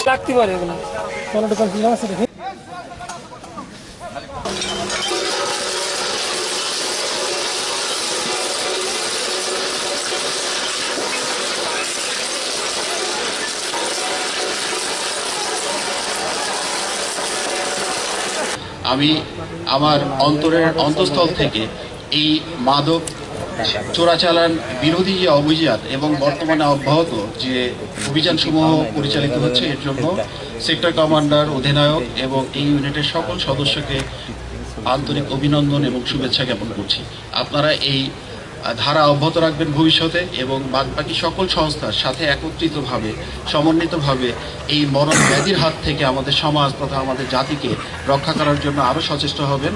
লাগতে পারে এগুলো আমি আমার অন্তঃস্থল থেকে এই মাদক চোরাচালান বিরোধী যে অভিযান এবং বর্তমানে অব্যাহত যে অভিযানসমূহ পরিচালিত হচ্ছে এর জন্য সেক্টর কমান্ডার, অধিনায়ক এবং এই ইউনিটের সকল সদস্যকে আন্তরিক অভিনন্দন এবং শুভেচ্ছা জ্ঞাপন করছি। আপনারা এই ধারা অব্যাহত রাখবেন ভবিষ্যতে এবং বাদবাকি সকল সংস্থার সাথে একত্রিতভাবে সমন্বিতভাবে এই মরণ ব্যাধির হাত থেকে আমাদের সমাজ তথা আমাদের জাতিকে রক্ষা করার জন্য আরও সচেষ্ট হবেন।